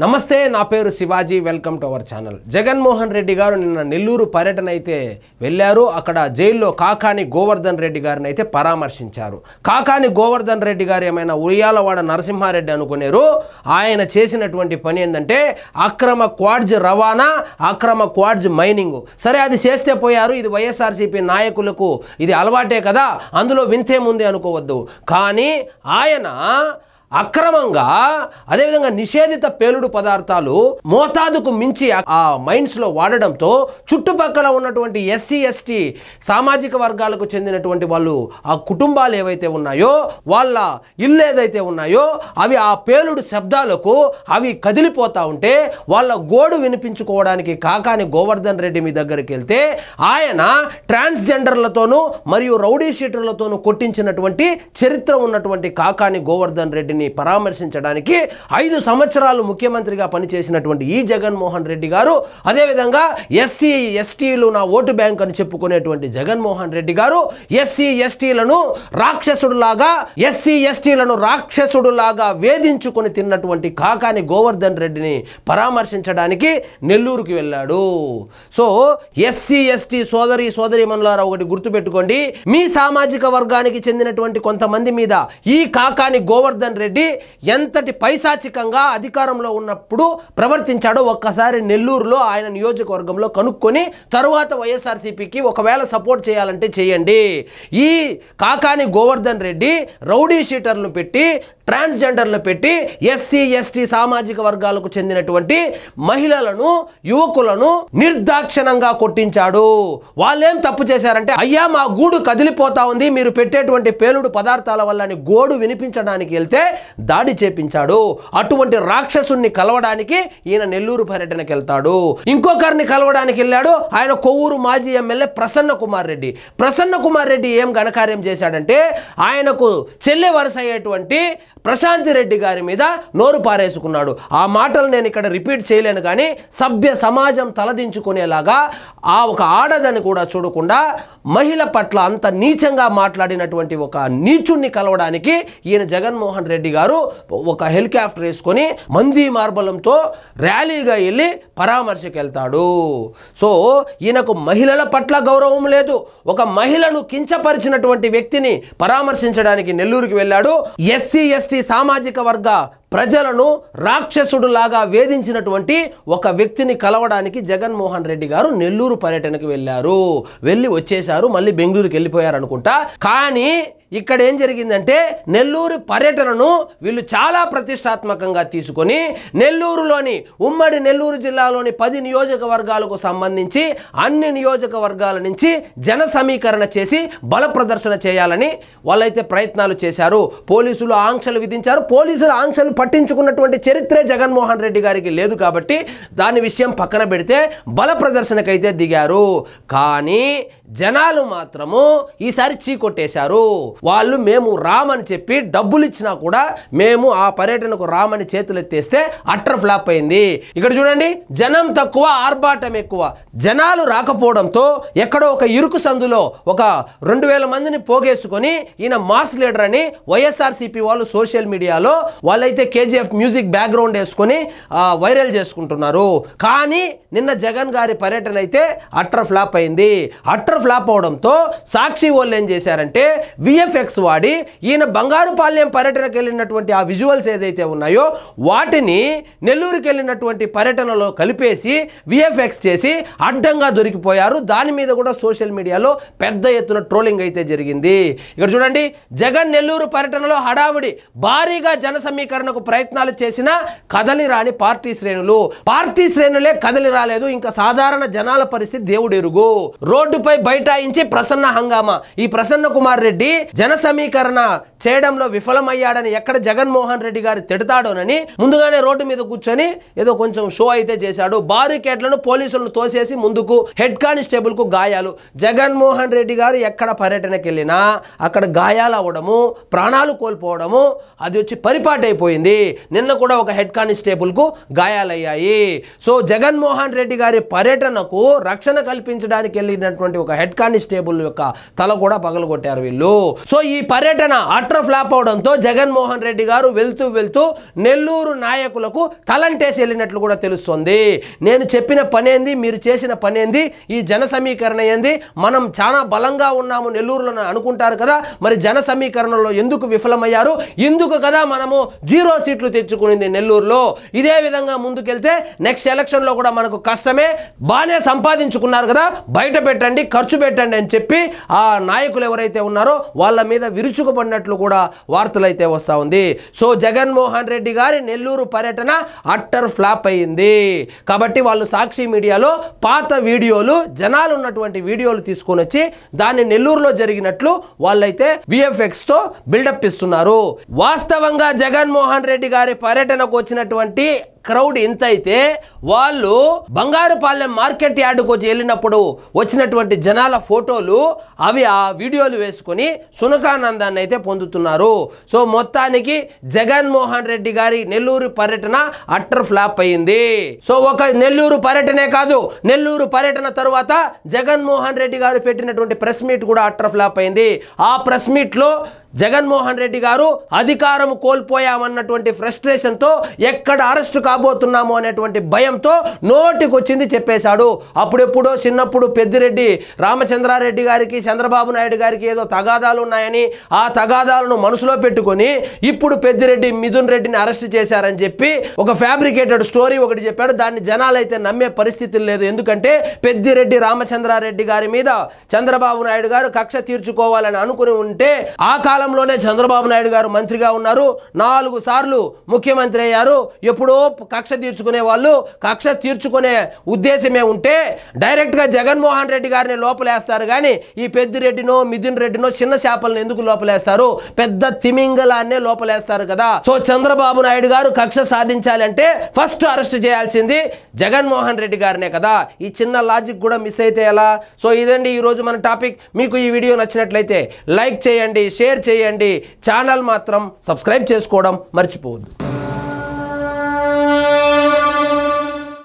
నమస్తే, నా పేరు Shivaji. Welcome to our channel. Jaganmohan Reddy గారు నిన్న నెల్లూరు పర్యటన అయితే వెళ్ళారు. అక్కడ జైల్లో కాకాని గోవర్ధన్ రెడ్డి గారిని అయితే పరామర్శించారు. కాకాని గోవర్ధన్ రెడ్డి గారు ఏమైనా ఉయ్యాలవాడ నరసింహారెడ్డి అనుకునేరు. ఆయన చేసినటువంటి పని ఏంటంటే అక్రమ క్వాడ్జ్ రవాణా, అక్రమ క్వాడ్జ్ మైనింగ్. సరే, అది చేస్తే పోయారు. ఇది వైఎస్ఆర్సీపీ నాయకులకు ఇది అలవాటే కదా, అందులో వింతేముంది అనుకోవద్దు. కానీ ఆయన అక్రమంగా, అదేవిధంగా నిషేధిత పేలుడు పదార్థాలు మోతాదుకు మించి ఆ మైన్స్లో వాడడంతో చుట్టుపక్కల ఉన్నటువంటి ఎస్సీ ఎస్టీ సామాజిక వర్గాలకు చెందినటువంటి వాళ్ళు, ఆ కుటుంబాలు ఏవైతే ఉన్నాయో, వాళ్ళ ఇల్లు ఏదైతే ఉన్నాయో అవి ఆ పేలుడు శబ్దాలకు అవి కదిలిపోతూ ఉంటే వాళ్ళ గోడు వినిపించుకోవడానికి కాకాని గోవర్ధన్ రెడ్డి మీ దగ్గరికి వెళ్తే ఆయన ట్రాన్స్జెండర్లతోనూ మరియు రౌడీ షీటర్లతోనూ కొట్టించినటువంటి చరిత్ర ఉన్నటువంటి కాకాని గోవర్ధన్ రెడ్డిని పరామర్శించడానికి 5 సంవత్సరాలు ముఖ్యమంత్రిగా పనిచేసినటువంటి ఈ జగన్మోహన్ రెడ్డి గారు, అదేవిధంగా ఎస్సీ ఎస్టీలు నా ఓటు బ్యాంక్ అని చెప్పుకునేటువంటి జగన్మోహన్ రెడ్డి గారు ఎస్సీ ఎస్టీలను రాక్షసుడులాగా వేధించుకొని తిన్నటువంటి కాకాని గోవర్ధన్ రెడ్డిని పరామర్శించడానికి నెల్లూరుకి వెళ్ళాడు. సో ఎస్సీ ఎస్టీ సోదరీమణులారా, ఒకటి గుర్తుపెట్టుకోండి, మీ సామాజిక వర్గానికి చెందినటువంటి కొంతమంది మీద ఈ కాకాని గోవర్ధన్ రెడ్డి ఎంతటి పైశాచికంగా అధికారంలో ఉన్నప్పుడు ప్రవర్తించాడో ఒక్కసారి నెల్లూరులో ఆయన నియోజకవర్గంలో కనుక్కొని తరువాత వైఎస్ఆర్సీపీకి ఒకవేళ సపోర్ట్ చేయాలంటే చేయండి. ఈ కాకాని గోవర్ధన్ రెడ్డి రౌడీ షీటర్లను పెట్టి, ట్రాన్స్జెండర్లు పెట్టి ఎస్సీ ఎస్టీ సామాజిక వర్గాలకు చెందినటువంటి మహిళలను, యువకులను నిర్దాక్షిణంగా కొట్టించాడు. వాళ్ళేం తప్పు చేశారంటే, అయ్యా మా గూడు కదిలిపోతా ఉంది, మీరు పెట్టేటువంటి పేలుడు పదార్థాల వల్ల గోడు వినిపించడానికి వెళ్తే దాడి చేపించాడు. అటువంటి రాక్షసుని కలవడానికి ఈయన నెల్లూరు పర్యటనకి వెళ్తాడు. ఇంకొకరిని కలవడానికి వెళ్ళాడు. ఆయన కొవ్వూరు మాజీ ఎమ్మెల్యే ప్రసన్న కుమార్ రెడ్డి ఏం ఘనకార్యం చేశాడంటే, ఆయనకు చెల్లె వరుస అయ్యేటువంటి ప్రశాంతి రెడ్డి గారి మీద నోరు పారేసుకున్నాడు. ఆ మాటలు నేను ఇక్కడ రిపీట్ చేయలేను, కానీ సభ్య సమాజం తలదించుకునేలాగా ఆ ఒక ఆడదని కూడా చూడకుండా మహిళ పట్ల అంత నీచంగా మాట్లాడినటువంటి ఒక నీచుణ్ణి కలవడానికి ఈయన జగన్మోహన్ రెడ్డి గారు ఒక హెలికాప్టర్ వేసుకొని మంది మార్బలంతో ర్యాలీగా వెళ్ళి పరామర్శకు వెళ్తాడు. సో ఈయనకు మహిళల పట్ల గౌరవం లేదు. ఒక మహిళను కించపరిచినటువంటి వ్యక్తిని పరామర్శించడానికి నెల్లూరుకి వెళ్ళాడు. ఎస్సీ ఎస్టీ సామాజిక వర్గ ప్రజలను రాక్షసుడులాగా వేధించినటువంటి ఒక వ్యక్తిని కలవడానికి జగన్మోహన్ రెడ్డి గారు నెల్లూరు పర్యటనకు వెళ్ళారు. వెళ్ళి వచ్చేశారు, మళ్ళీ బెంగళూరుకి వెళ్ళిపోయారు అనుకుంటా. కానీ ఇక్కడ ఏం జరిగిందంటే, నెల్లూరు పర్యటనను వీళ్ళు చాలా ప్రతిష్టాత్మకంగా తీసుకొని నెల్లూరులోని ఉమ్మడి నెల్లూరు జిల్లాలోని 10 నియోజకవర్గాలకు సంబంధించి అన్ని నియోజకవర్గాల నుంచి జన సమీకరణ చేసి బల ప్రదర్శన చేయాలని వాళ్ళైతే ప్రయత్నాలు చేశారు. పోలీసులు ఆంక్షలు విధించారు. పోలీసులు ఆంక్షలు పట్టించుకున్నటువంటి చరిత్రే జగన్మోహన్ రెడ్డి గారికి లేదు కాబట్టి దాని విషయం పక్కన పెడితే బల ప్రదర్శనకైతే దిగారు. కానీ జనాలు మాత్రము ఈసారి చీకొట్టేశారు. వాళ్ళు మేము రామని చెప్పి డబ్బులు ఇచ్చినా కూడా మేము ఆ పర్యటనకు రామని చేతులు ఎత్తేస్తే అట్టర్ ఫ్లాప్ అయింది. ఇక్కడ చూడండి, జనం తక్కువ, ఆర్భాటం ఎక్కువ. జనాలు రాకపోవడంతో ఎక్కడో ఒక ఇరుకు సందులో ఒక 2000 మందిని పోగేసుకొని ఈయన మాస్ లీడర్ అని వైఎస్ఆర్సీపీ వాళ్ళు సోషల్ మీడియాలో వాళ్ళైతే కేజీఎఫ్ మ్యూజిక్ బ్యాక్గ్రౌండ్ వేసుకొని వైరల్ చేసుకుంటున్నారు. కానీ నిన్న జగన్ గారి పర్యటన అయితే అట్టర్ ఫ్లాప్ అయింది. అట్టర్ ఫ్లాప్ అవడంతో సాక్షి వాళ్ళు ఏం చేశారంటే విఎఫ్ఎక్స్ వాడి ఈయన బంగారుపాలెం పర్యటనకు వెళ్ళినటువంటి ఆ విజువల్స్ ఏదైతే ఉన్నాయో వాటిని నెల్లూరుకి వెళ్ళినటువంటి పర్యటనలో కలిపేసి విఎఫ్ఎక్స్ చేసి అడ్డంగా దొరికిపోయారు. దాని మీద కూడా సోషల్ మీడియాలో పెద్ద ఎత్తున ట్రోలింగ్ అయితే జరిగింది. ఇక్కడ చూడండి, జగన్ నెల్లూరు పర్యటనలో హడావుడి, భారీగా జన సమీకరణకు ప్రయత్నాలు చేసిన కదలి రాని పార్టీ శ్రేణులే కదలి రాలేదు. ఇంకా సాధారణ జనాల పరిస్థితి దేవుడు ఎరుగు. రోడ్డుపై బైఠాయించి ప్రసన్న హంగామా. ఈ ప్రసన్న కుమార్ రెడ్డి జన సమీకరణ చేయడంలో విఫలమయ్యాడని ఎక్కడ జగన్మోహన్ రెడ్డి గారు తిడతాడోనని ముందుగానే రోడ్డు మీద కూర్చొని ఏదో కొంచెం షో అయితే చేశాడు. బారికేడ్లను పోలీసులను తోసేసి ముందుకు, హెడ్ కానిస్టేబుల్ కు గాయాలు. జగన్మోహన్ రెడ్డి గారు ఎక్కడ పర్యటనకి వెళ్ళినా అక్కడ గాయాలు అవ్వడము, ప్రాణాలు కోల్పోవడము అది వచ్చి పరిపాటైపోయింది. జరిగింది. నిన్న కూడా ఒక హెడ్ కానిస్టేబుల్కు గాయాలయ్యాయి. సో జగన్మోహన్ రెడ్డి గారి పర్యటనకు రక్షణ కల్పించడానికి వెళ్ళినటువంటి ఒక హెడ్ కానిస్టేబుల్ యొక్క తల కూడా పగలగొట్టారు వీళ్ళు. సో ఈ పర్యటన అట్టర్ ఫ్లాప్ అవడంతో జగన్మోహన్ రెడ్డి గారు వెళ్తూ వెళ్తూ నెల్లూరు నాయకులకు తలంటేసి వెళ్ళినట్లు కూడా తెలుస్తుంది. నేను చెప్పిన పనేంది, మీరు చేసిన పనేంది, ఈ జన సమీకరణ ఏంది, మనం చాలా బలంగా ఉన్నాము నెల్లూరులో అనుకుంటారు కదా, మరి జన సమీకరణలో ఎందుకు విఫలమయ్యారు, ఎందుకు కదా మనము 0 సీట్లు తెచ్చుకునింది నెల్లూరులో. ఇదే విధంగా ముందుకెళ్తే నెక్స్ట్ ఎలక్షన్లో కూడా మనకు కష్టమే, బాగానే సంపాదించుకున్నారు కదా, బయట పెట్టండి, ఖర్చు పెట్టండి అని చెప్పి ఆ నాయకులు ఎవరైతే ఉన్నారో వాళ్ళ మీద విరుచుకుపడినట్లు కూడా వార్తలు అయితే వస్తూ ఉంది. సో జగన్మోహన్ రెడ్డి గారి నెల్లూరు పర్యటన అట్టర్ ఫ్లాప్ అయ్యింది. కాబట్టి వాళ్ళు సాక్షి మీడియాలో పాత వీడియోలు, జనాలు ఉన్నటువంటి వీడియోలు తీసుకొని వచ్చి దాన్ని నెల్లూరులో జరిగినట్లు వాళ్ళైతే విఎఫ్ఎక్స్ తో బిల్డప్ ఇస్తున్నారు. వాస్తవంగా జగన్మోహన్ రెడ్డి గారి పర్యటనకు వచ్చినటువంటి క్రౌడ్ ఎంత అయితే వాళ్ళు బంగారుపాలెం మార్కెట్ యార్డుకు వచ్చి వెళ్ళినప్పుడు వచ్చినటువంటి జనాల ఫోటోలు అవి ఆ వీడియోలు వేసుకొని సునకానందాన్ని అయితే పొందుతున్నారు. సో మొత్తానికి జగన్మోహన్ రెడ్డి గారి నెల్లూరు పర్యటన అట్టర్ ఫ్లాప్ అయింది. సో ఒక నెల్లూరు పర్యటనే కాదు, నెల్లూరు పర్యటన తరువాత జగన్మోహన్ రెడ్డి గారు పెట్టినటువంటి ప్రెస్ మీట్ కూడా అట్టర్ ఫ్లాప్ అయింది. ఆ ప్రెస్ మీట్ లో జగన్మోహన్ రెడ్డి గారు అధికారం కోల్పోయామన్నటువంటి ఫ్రస్ట్రేషన్తో ఎక్కడ అరెస్టు కాబోతున్నాము అనేటువంటి భయంతో నోటికొచ్చింది చెప్పేశాడు. అప్పుడెప్పుడో చిన్నప్పుడు పెద్దిరెడ్డి రామచంద్రారెడ్డి గారికి చంద్రబాబు నాయుడు గారికి ఏదో తగాదాలు ఉన్నాయని ఆ తగాదాలను మనసులో పెట్టుకొని ఇప్పుడు పెద్దిరెడ్డి మిథున్ రెడ్డిని అరెస్ట్ చేశారని చెప్పి ఒక ఫ్యాబ్రికేటెడ్ స్టోరీ ఒకటి చెప్పాడు. దాన్ని జనాలైతే నమ్మే పరిస్థితి లేదు. ఎందుకంటే పెద్దిరెడ్డి రామచంద్రారెడ్డి గారి మీద చంద్రబాబు నాయుడు గారు కక్ష తీర్చుకోవాలని అనుకుని ఉంటే ఆ కాలంలోనే చంద్రబాబు నాయుడు గారు మంత్రిగా ఉన్నారు, 4 సార్లు ముఖ్యమంత్రి అయ్యారు. ఎప్పుడో కక్ష తీర్చుకునే వాళ్ళు, కక్ష తీర్చుకునే ఉద్దేశమే ఉంటే డైరెక్ట్ గా జగన్మోహన్ రెడ్డి గారిని లోపలేస్తారు కానీ ఈ పెద్దిరెడ్డినో మిథున్ రెడ్డినో చిన్న చేపలను ఎందుకు లోపలేస్తారు? పెద్ద తిమింగలాన్నే లోపలేస్తారు కదా. సో చంద్రబాబు నాయుడు గారు కక్ష సాధించాలంటే ఫస్ట్ అరెస్ట్ చేయాల్సింది జగన్మోహన్ రెడ్డి గారినే కదా. ఈ చిన్న లాజిక్ కూడా మిస్ అయితే ఎలా? సో ఇదండి ఈరోజు మన టాపిక్. మీకు ఈ వీడియో నచ్చినట్లయితే లైక్ చేయండి, షేర్ చేయండి, ఛానల్ మాత్రం సబ్స్క్రైబ్ చేసుకోవడం మర్చిపోవద్దు.